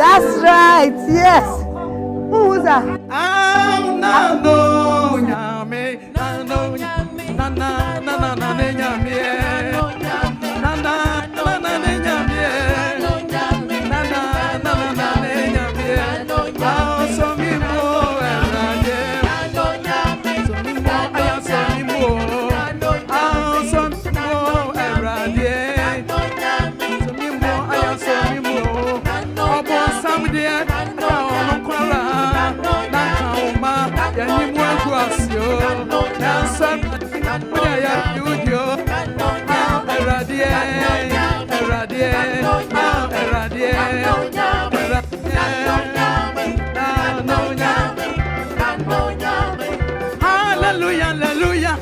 That's right. Yes. Who was that? Hallelujah, hallelujah,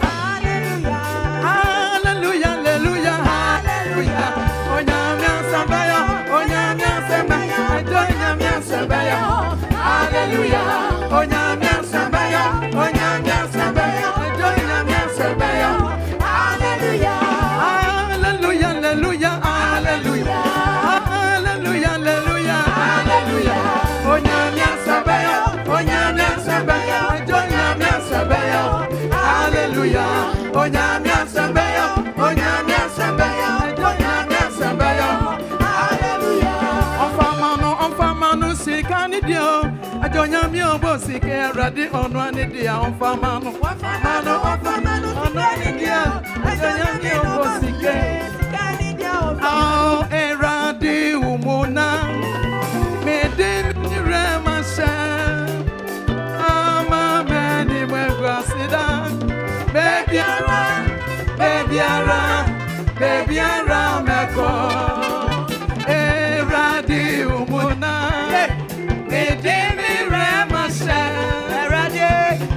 hallelujah, hallelujah, hallelujah. Onyamia sabaya, onyamia sabaya, onyamia sabaya. Hallelujah, onyamia sabaya, onyamia sabaya, onyamia sabaya. Hallelujah, hallelujah, hallelujah, hallelujah, hallelujah, hallelujah, hallelujah. Onyamia sabaya, onyamia sabaya, onyamia sabaya. Hallelujah, onyamia sabaya, onyamia sabaya, onyamia sabaya. Hallelujah. Onfamano sikani dio, ajonyamia obo sike radi onwani dia onfamano. Onfamano onwani dia, ajonyamia obo sike. Oh, eradi umuna, medin remasha. Ama meni mwegwasida, baby ara meko. Eradi umuna, medin remasha. Eradi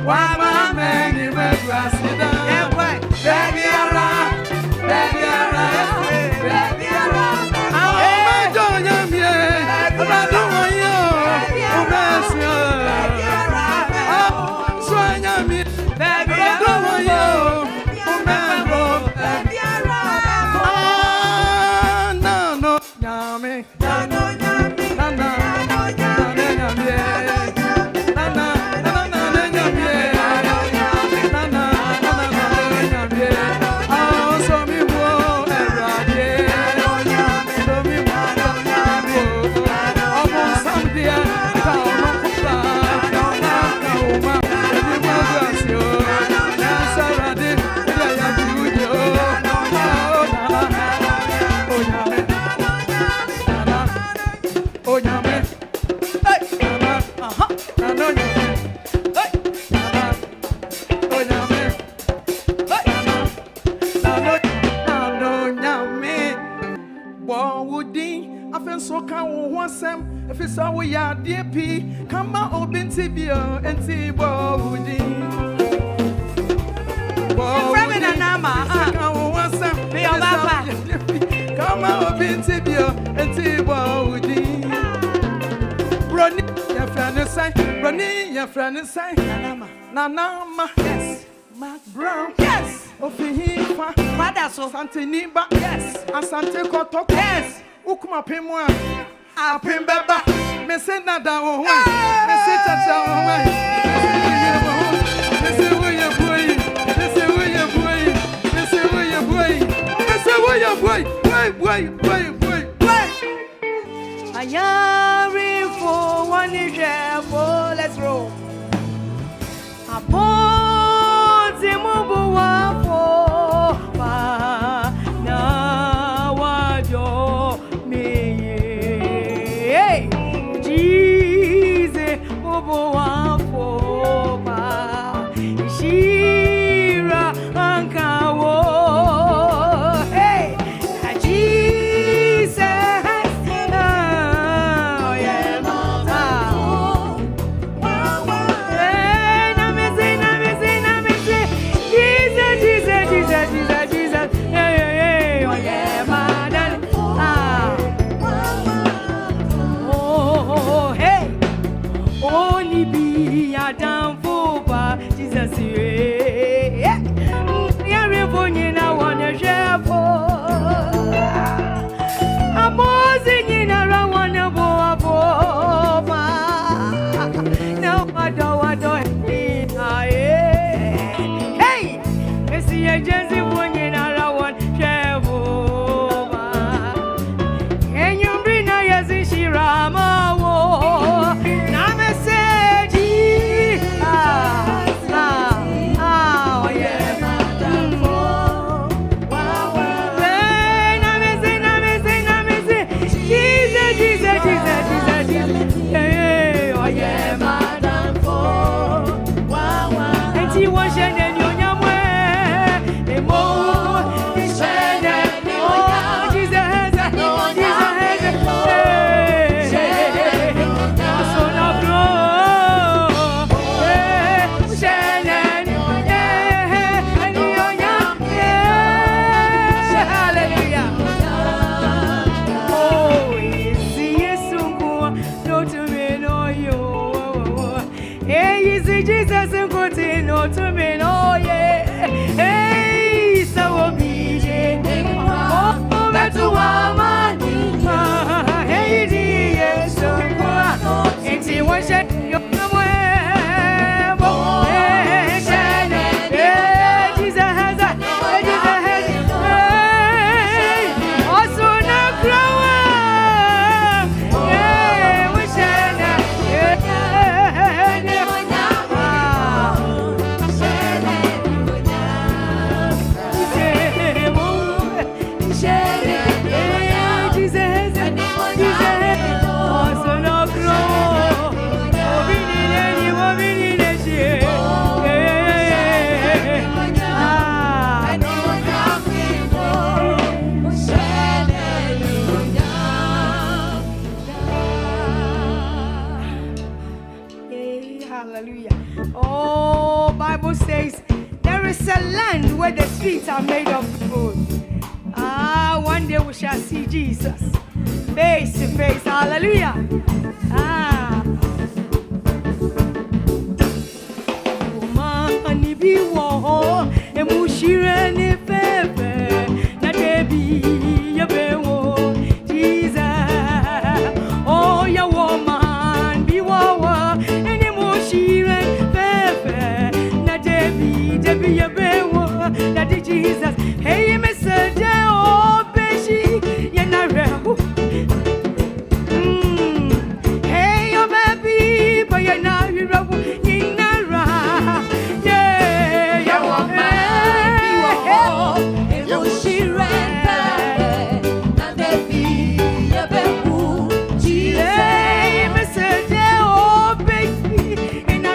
wama meni mwegwasida, baby ara. If it's all we are, DP, come out, open Tibio and Tibo. Come out, open Tibio and Tibo. Ronnie, your friend is saying, Ronnie, your friend is saying, Nanama, yes, Mac Brown, yes, Ofihifa, Madaso, Santiniba, yes, Asante Kotok, yes, Ukuma Pimwa. Apim baba, me say nada o we, me say tata o we, me say we ya boy, me say we ya boy, me say we ya boy, me say we ya boy, boy. Ayari for one is let's roll. Upon Zimubu for na wajo me. Jesus, Bobo Wafoba, Shira Ankawo, hey, Jesus, oh yeah, Are made of gold. One day we shall see Jesus face to face. Hallelujah. Mani bi wo emushire ni fefe na debi yebewo Jesus. Oh ya woman bi wo eni mushire fefe na debi yebewo. Daddy Jesus, hey, Mr. J.O. Beshi, Yanare. Hey, your baby, but you're not your Yanara. Yeah, your baby, you she ran, and they be your baby. Jesus, hey, Mr. J.O. Beshi, and I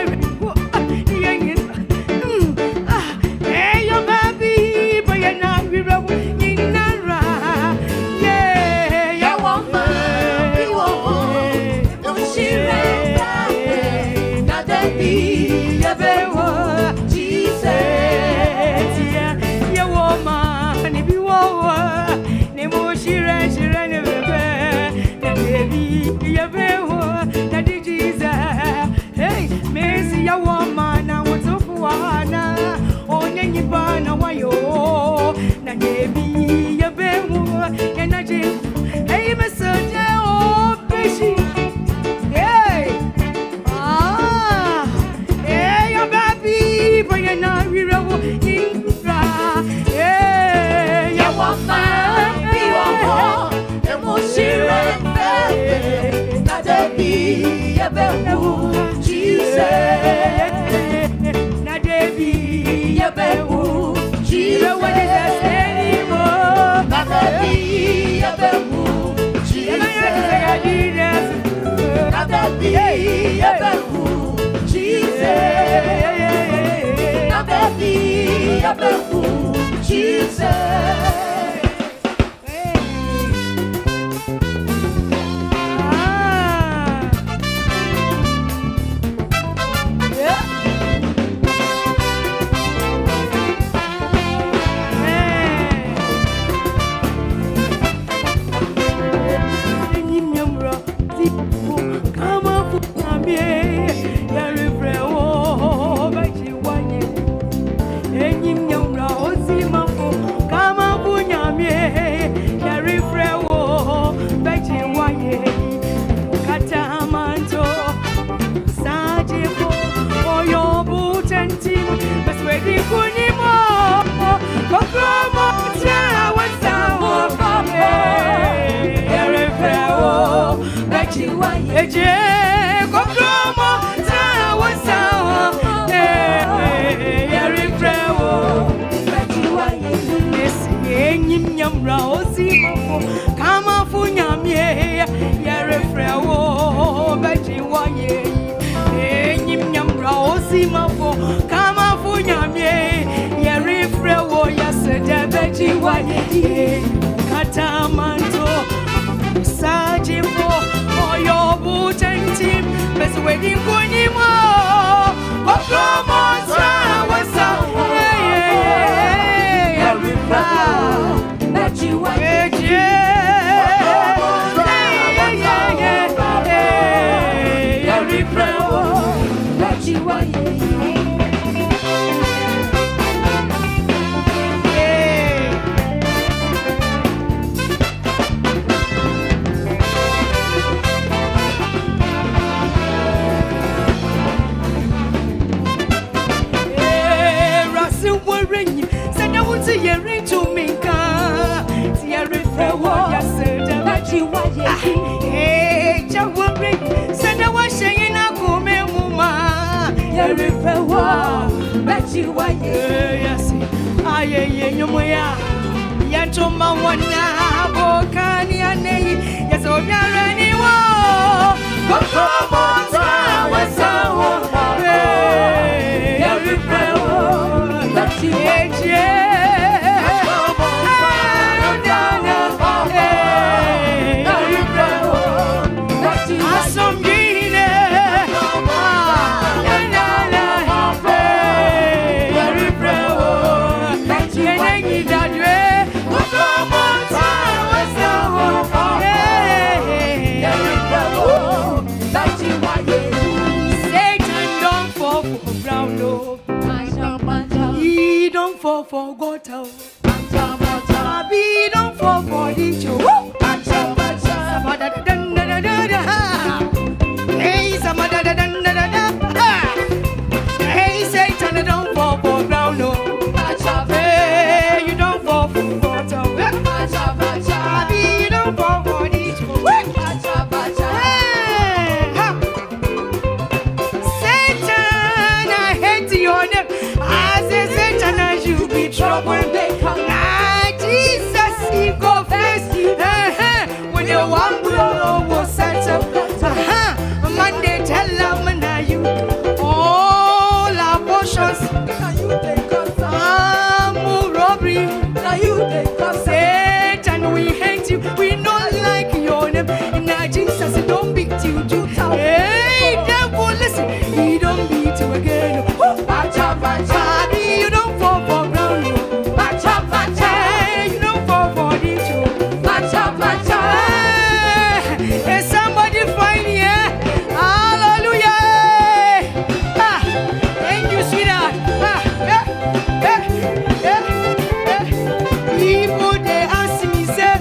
Hey, Jawabri, send a washing in a come muma. Yeripewa, Bachiwa, Yes, aye, no more. Yantoma wana, Bokani and yes, oh, anyone. Yeripewa, Bachiwa. For water, Bobby don't fall for the show. Hey, hey, Satan, don't fall for ground. Hey, you don't fall for water. Bobby, you don't fall for the show. Satan, I hate your name. I say Satan, I should be trouble. Jesus, he go first. When you want to was such a Monday, tell them now you all abortions. Now you take us. Robbery. Now you take us. Satan, we hate you. We don't like your name. Now Jesus, don't beat you. Hey, devil, listen. He don't beat you again. Bobby, you don't fall for ground. Hey, you don't fall for the show. Hey, somebody find here. Hallelujah. Thank you, sweetheart. People, they ask me, say,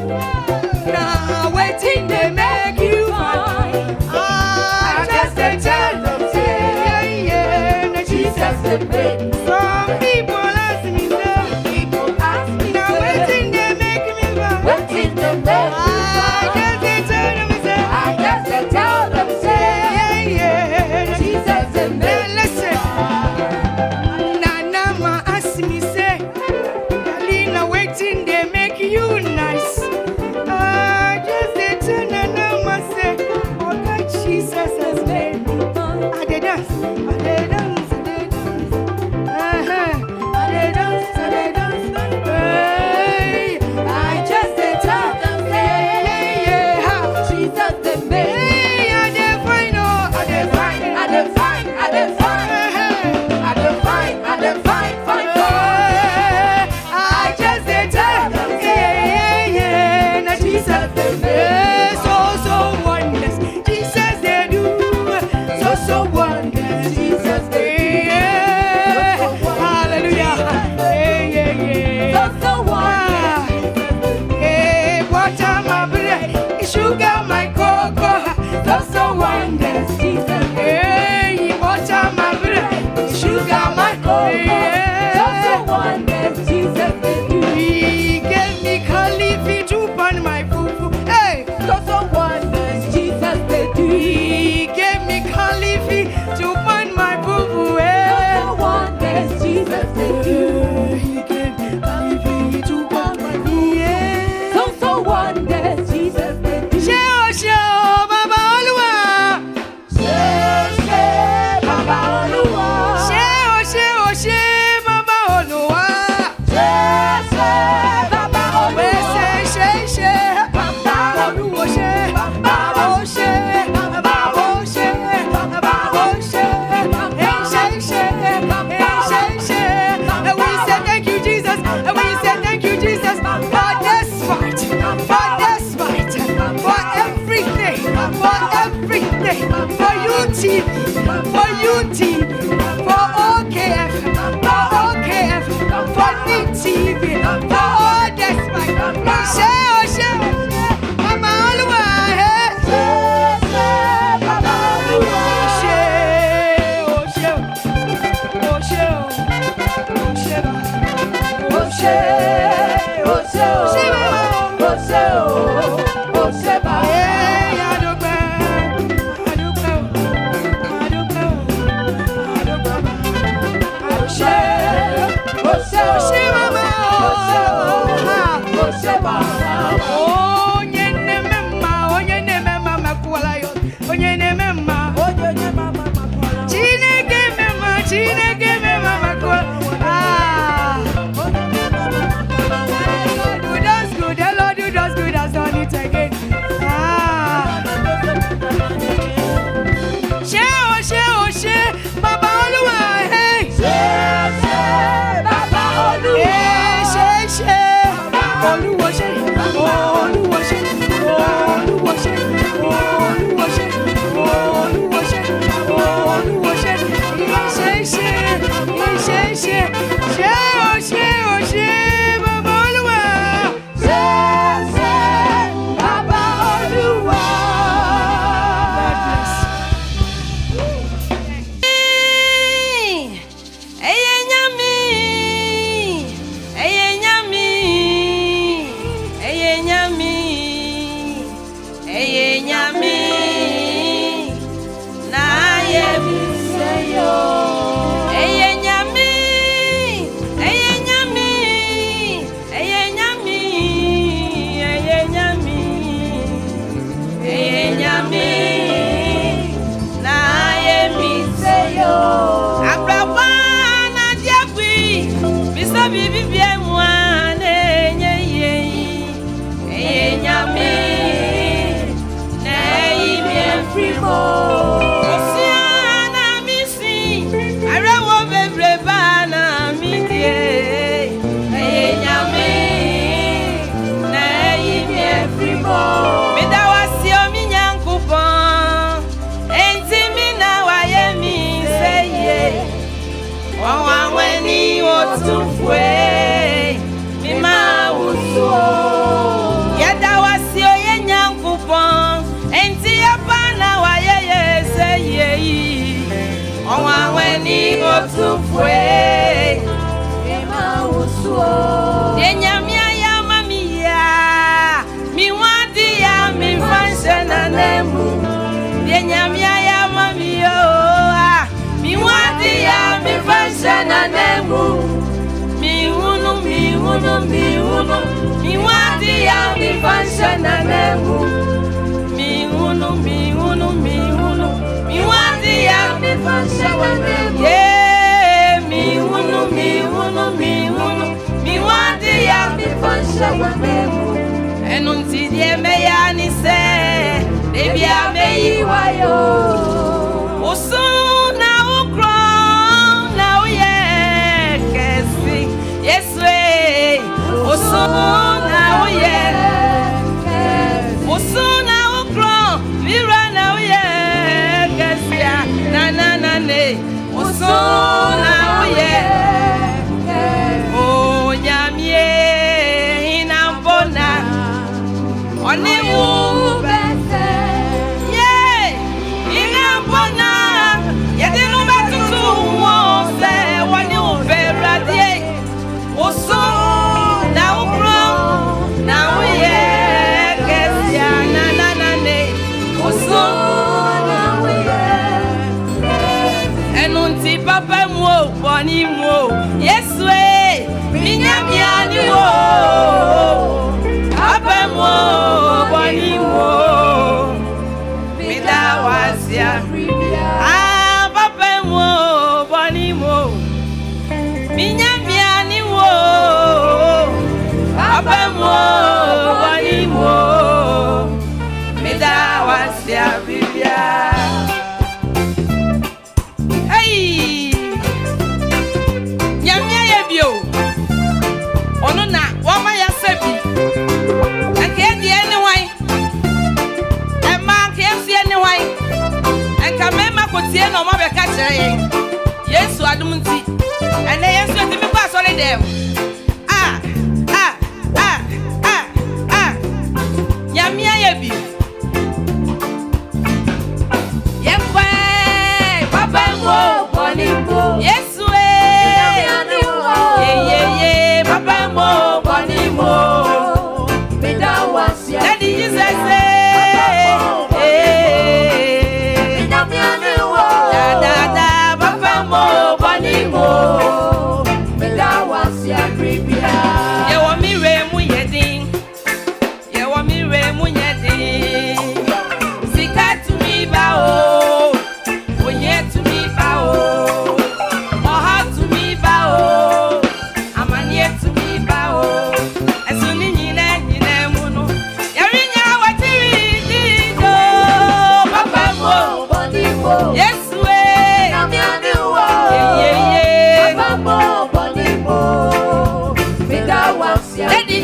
now waiting, they make you fine. I just tell them, say, yeah, Jesus, they made. Some people ask me, now waiting, they make me fine. I tell them, say, yeah, Jesus, they made. Listen, Nana ask me, say, Galina, waiting, they make you nice. I just tell Nana, say, oh, Jesus has made me fine. I did dance, I did dance, I did dance. I did dance, hey, I just tell them, say, yeah, Jesus, they made. Hey, I did fine, oh, I did fine, I did fine, I did fine, I did fine, I did fine, fine, fine. I just tell them, yeah, now Jesus, they made. So wonders, Jesus, they do. So wonders, Jesus, they do. Hallelujah. So wonders. Hey, water my bread, sugar my cocoa. So wonders, Jesus. Hey, water my bread, sugar my cocoa. So wonders, Jesus, they do. He gave me califi to burn my fufu. Hey, so wonders, Jesus, they do. He gave me califi to burn my fufu. Hey, so wonders, Jesus, they do. He gave me califi to burn my fufu. Yeah, so wonders, Jesus, they do. Show, Baba Oluwa. Baba Oluwa. Show, Baba Oluwa. Baba Oluwa. Say, Baba Oluwa. Baba Oluwa. We say thank you, Jesus. We say thank you, Jesus, for this fight, for everything, for UTV, for OKF, for DTV, for all this fight. Share, Mama Oluwa. Yeah.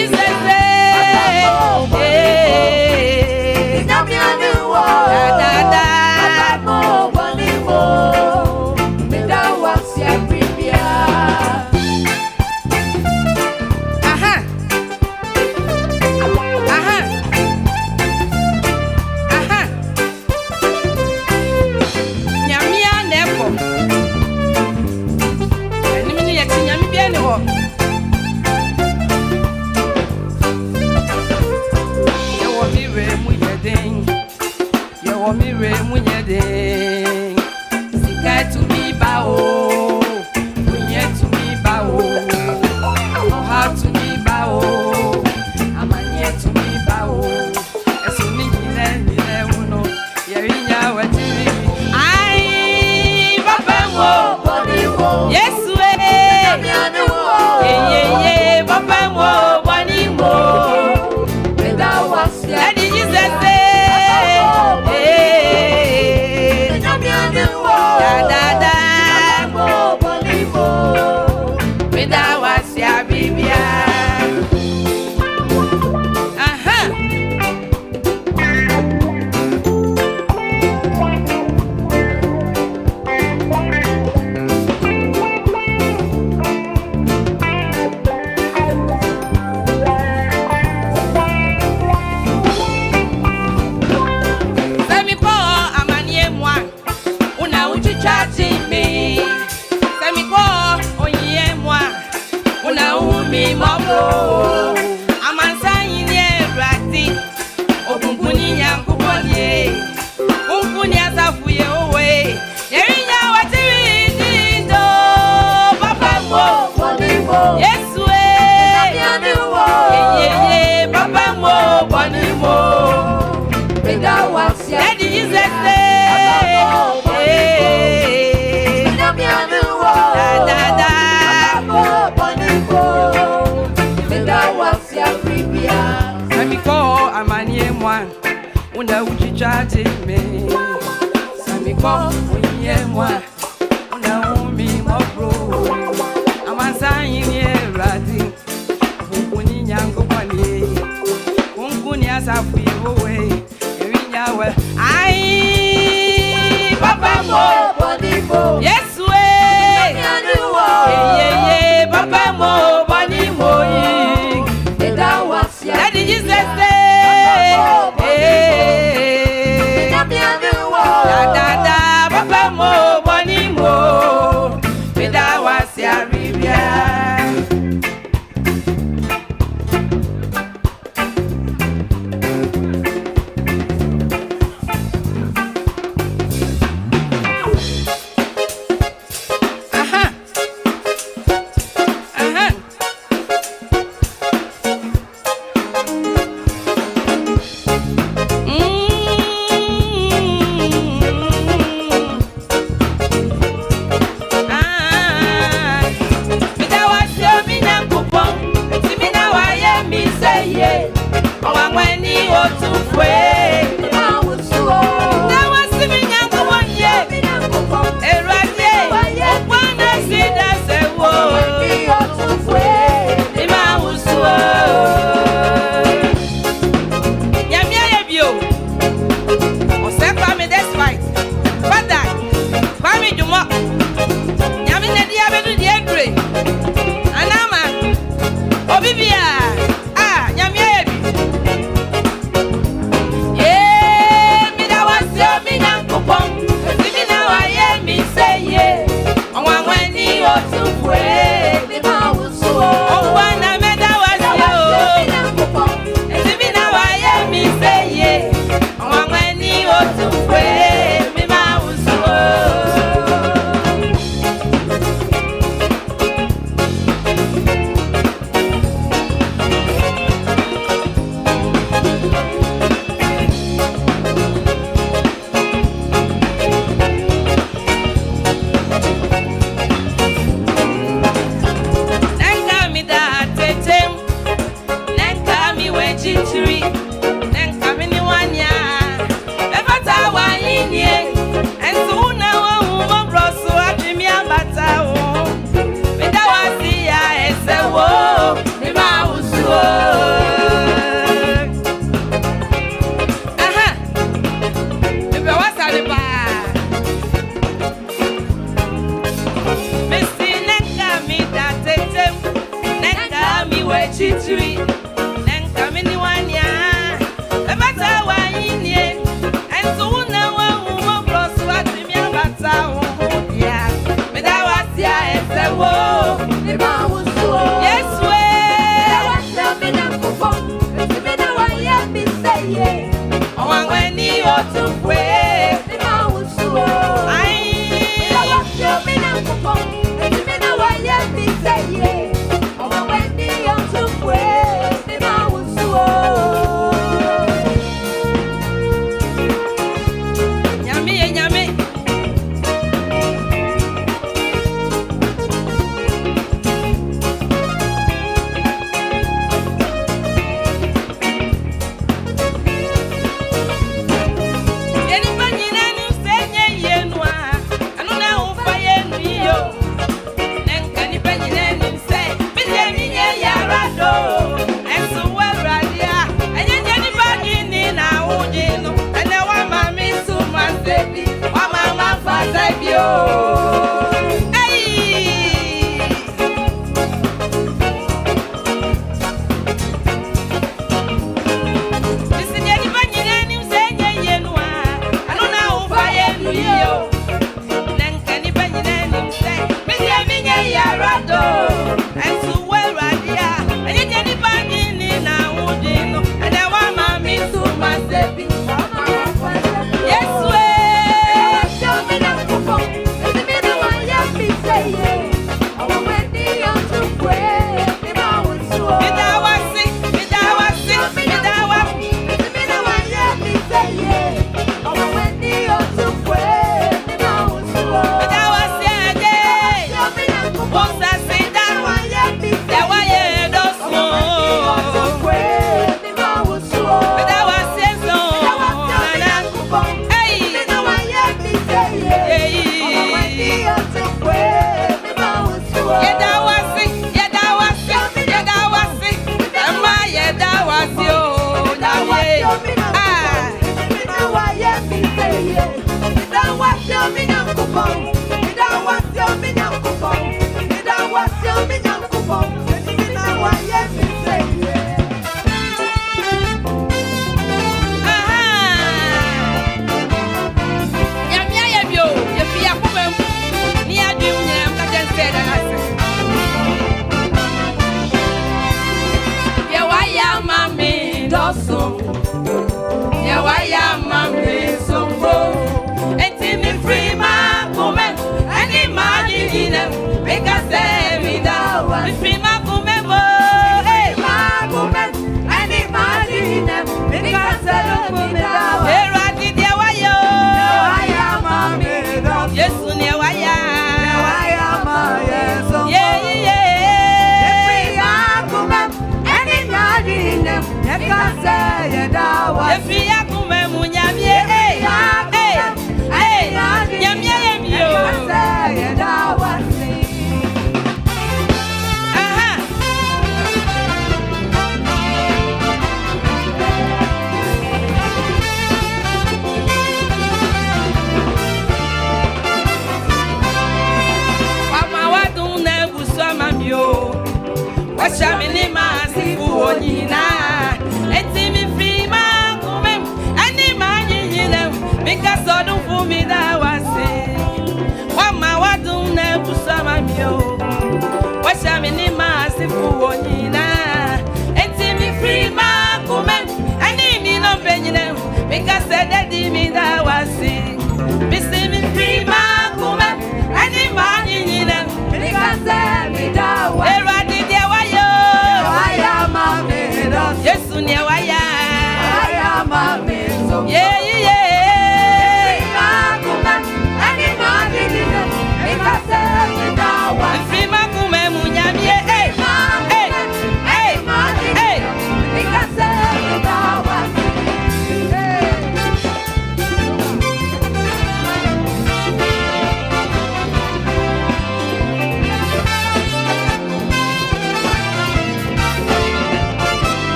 Jesus. Omire munyede Sika to me bao Munye to me bao Oha to me bao Amanye to me bao Esuni nile uno Yerinya watiri Ai Papa mo Yesu ye Papa mo Bani mo Daddy Jesus Una uchichaji me Samiko unye mwa Una umi mabro Amansa inye radi Kunkuni nyango kwani Kunkuni asafu yewe Erinya we Ai Papa mo Yesu ye Papa mo Bani mo Daddy Jesus Papa mo Bani mo Peda wasi aribia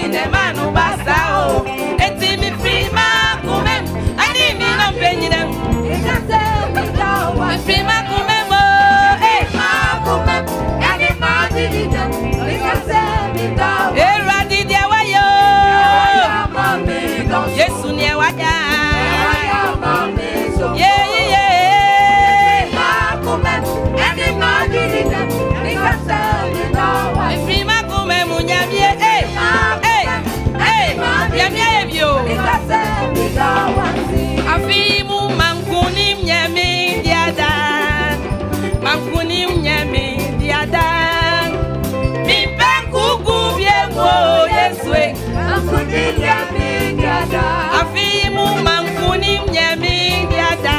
ne manu basao. Eti mi free ma kumem. Ani mi no penyinem. Ikase mi dawa. Mi free ma kumem o. Ma kumem. Ani ma dididem. Ikase mi dawa. Era didi awayo. Yesu ni awaja. Yeah. Ma kumem. Ani ma dididem. Ikase mi dawa. Mi free ma kumem unyamie. Afimu mankunim nyami diada, mankunim nyami diada. Mi penkuku biemo Yeswe, mankunim nyami diada. Afimu mankunim nyami diada,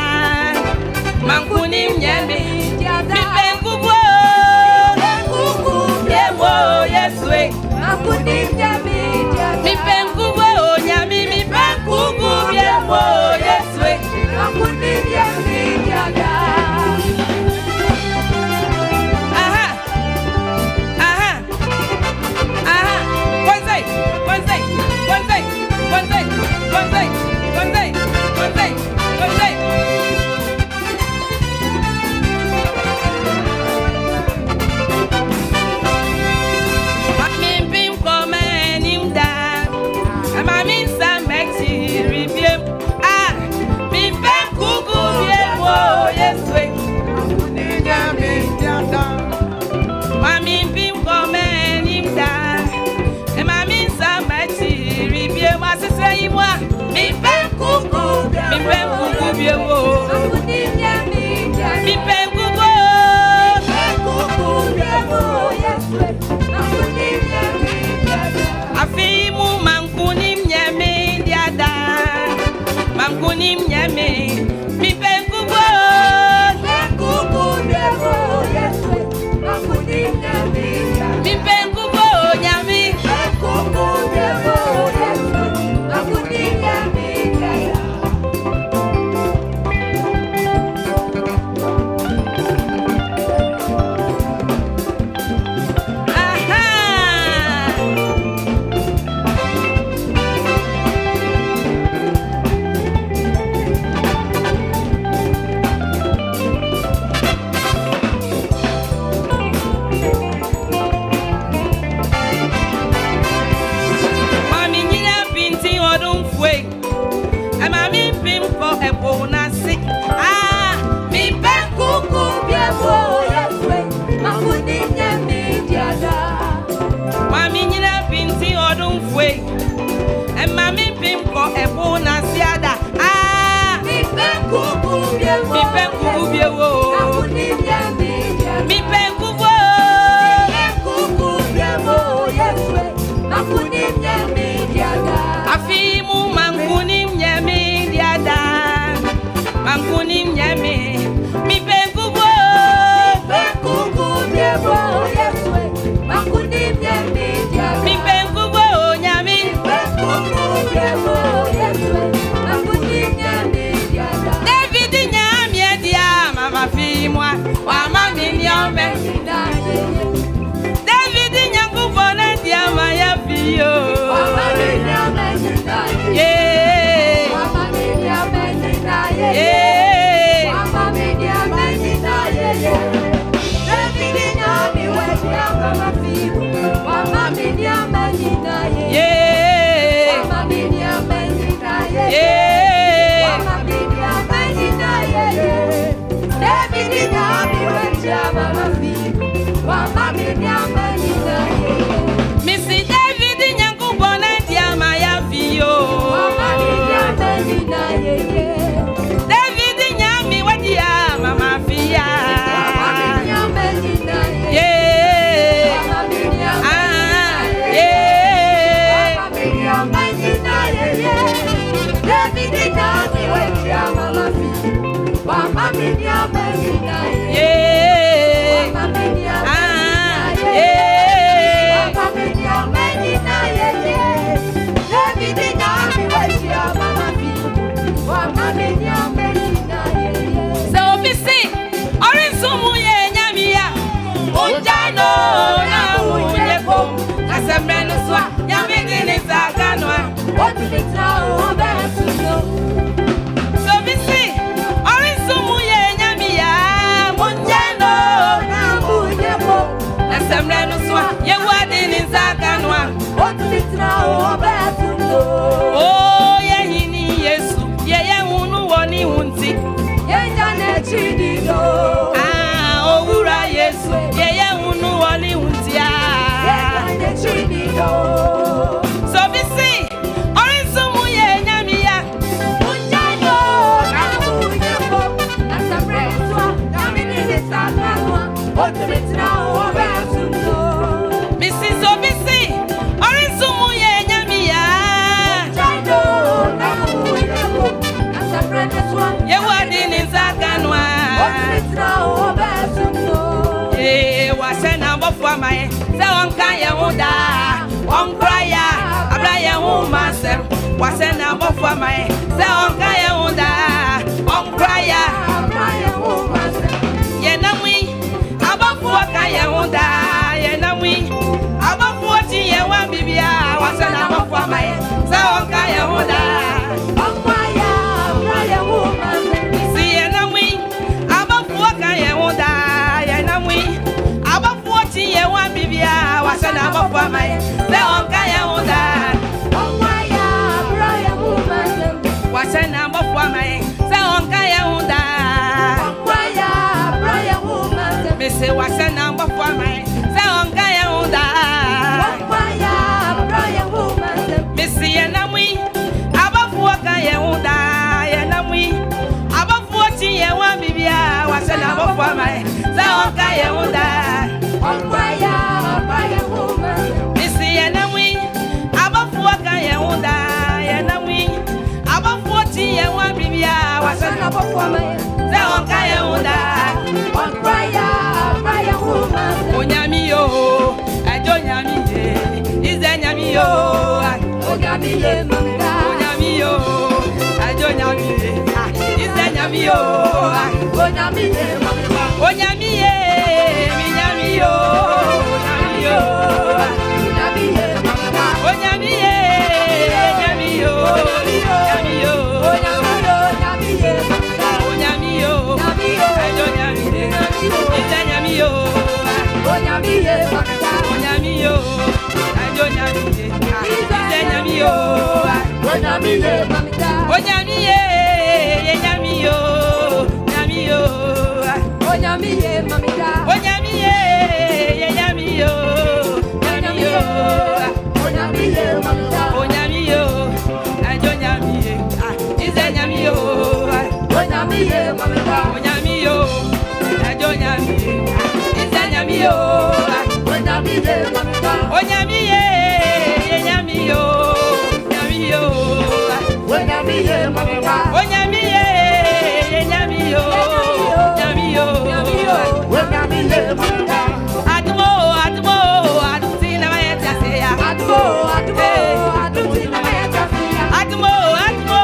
mankunim nyami diada. Mi penkuku biemo Yeswe, mankunim nyami diada. Mi penkuku nyami mi penkuku biemo Yeswe, mankunim nyami diada. Afimu mankunim nyame diada, mankunim nyame mi penkugo, penkugo debo Yeswe, mankunim nyame mi penkugo nyame, penkugo debo Yeswe, mankunim nyame diada. Afimu mankunim nyame diada, mankunim nyame mi penkugo, penkugo debo Yeswe, mankunim nyame diada. Mi penkugo nyame, penkugo debo Yeswe, mankunim nyame diada. David nyame dia mama fi moi, wa mami nyame. David nyangu bona dia maya fi yo. Missy David nyangu bona dia maya fio. David nyami wadia mama fia. So me see, orin sumu ye nyamia. Unjano na unye ko. Asembe no swa nyami dine for my say on kaya wunda on kraya abraya woman sem wasen na bo for my say on kaya wunda on kraya abraya woman sem ye na wi abafu kaya wunda ye na wi abafu ti ye wa bibia wasen na bo for my say on kaya wunda on kraya abraya woman see ye na wi abafu kaya wunda ye na wi ye wa bibia wasana bofwa mai se onka ye unda onwa ya braya woman wasana bofwa mai se onka ye unda onwa ya braya woman me se wasana bofwa mai se onka ye unda onwa ya braya woman me se ye na mwi abafu ka ye unda ye na mwi abafu ti ye wa bibia wasana bofwa mai se onka ye unda Onyami yo, Onyami ye, Izanyami yo, Onyami ye, Onyami yo, Onyami ye, Izanyami yo, Onyami ye, Onyami ye, Minyami yo, Onyami yo, Onyami ye, Onyami ye, Onyami yo, Onyami yo, Onyami ye, Onyami yo, Onyami ye, Izanyami yo, Onyami ye, Onyami yo, Onyami ye, Izanyami yo, Onyami ye, Onyami ye, Onyami yo, Onyami yo, Onyami ye, Onyami ye, Onyami yo, Onyami yo, Onyami ye, Onyami yo, Onyami ye, Izanyami yo, Onyami ye, Onyami yo, Onyami ye, Izanyami yo, Onyami ye, Onyami ye, Onyami yo, Onyami yo, Onyami ye, Onyami ye, Onyami yo, Onyami yo, Onyami ye, Admo, Admo, Adti na mayeta seya, Admo, Admo, Adti na mayeta seya, Admo, Admo,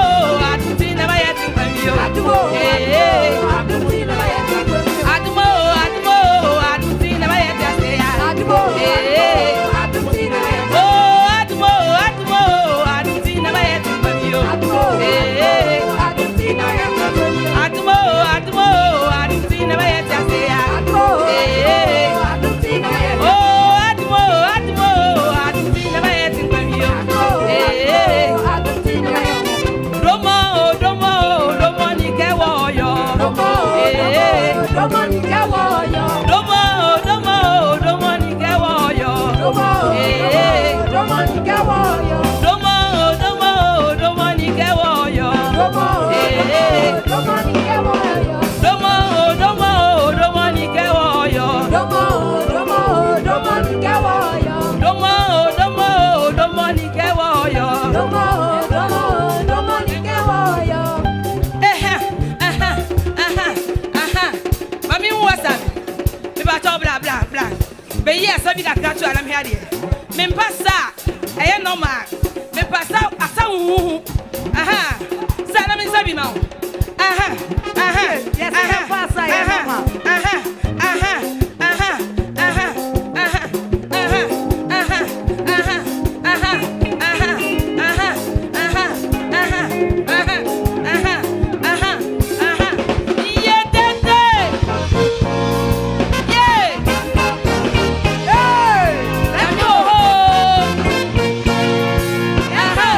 Adti na mayeta kamiyo, Admo, Adti na mayeta kamiyo, Admo, Admo, Adti na mayeta seya, Admo, Adti na mayeta, oh, Admo, Admo, Adti na mayeta kamiyo, Admo, Adti na mayeta kamiyo, Admo, Admo, Adti na mayeta seya, Admo, Adti na mayeta, oh, Admo, Admo, Adti na mayeta kamiyo, Adti na mayeta, Romo, Romo, Romo ni kewoyo, Romo, Romo ni kewoyo, Romo, Romo, Romo ni kewoyo, Romo, Romo ni kewoyo, Romo, Romo, Romo ni kewoyo, Romo, Romo ni kewoyo, Romo, Romo, Romo ni kewoyo, Romo, Romo, Romo ni kewoyo, Romo, Romo, Romo ni kewoyo, Romo, Romo, Romo ni kewoyo. Mami wasa, me ba to bla bla bla. Be ye asabi ka katu alam here. Me mpasa, eye normal. Me pasa asa hu. Aha. Sa na me sabi ma. Aha. Aha. Yes, I pasa eye normal. Aha. Aha. Aha. Aha. Aha. Aha. Aha. Aha. Aha. Aha. Aha. Aha. Aha. Aha. Aha. Aha. Aha. Yeah, tete. Yeah. Hey. Let me go. Aha.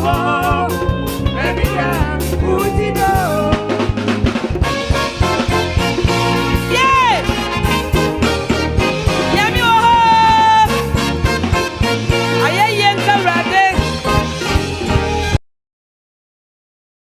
I